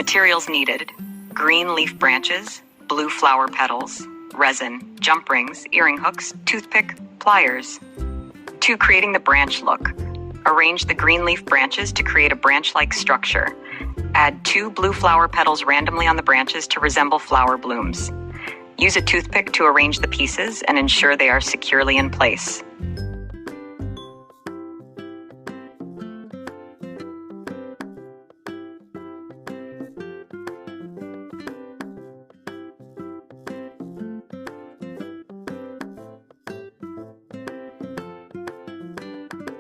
Materials needed: green leaf branches, blue flower petals, resin, jump rings, earring hooks, toothpick, pliers. 2. Creating the branch look. Arrange the green leaf branches to create a branch-like structure. Add 2 blue flower petals randomly on the branches to resemble flower blooms. Use a toothpick to arrange the pieces and ensure they are securely in place.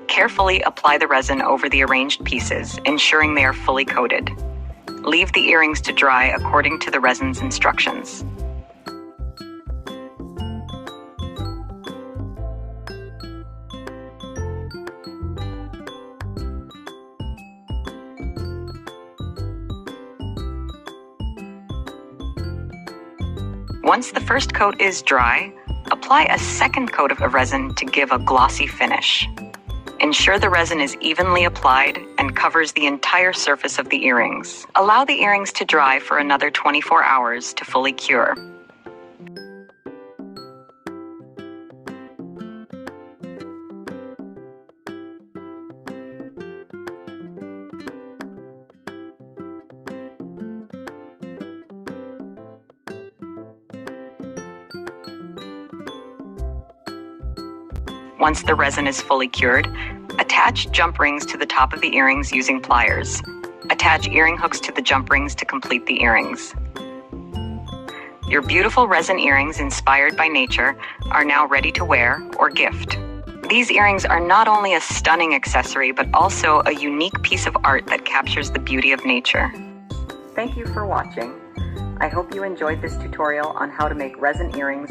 Carefully apply the resin over the arranged pieces, ensuring they are fully coated. Leave the earrings to dry according to the resin's instructions. Once the first coat is dry, apply a second coat of resin to give a glossy finish. Ensure the resin is evenly applied and covers the entire surface of the earrings. Allow the earrings to dry for another 24 hours to fully cure. Once the resin is fully cured, attach jump rings to the top of the earrings using pliers. Attach earring hooks to the jump rings to complete the earrings. Your beautiful resin earrings inspired by nature are now ready to wear or gift. These earrings are not only a stunning accessory, but also a unique piece of art that captures the beauty of nature. Thank you for watching. I hope you enjoyed this tutorial on how to make resin earrings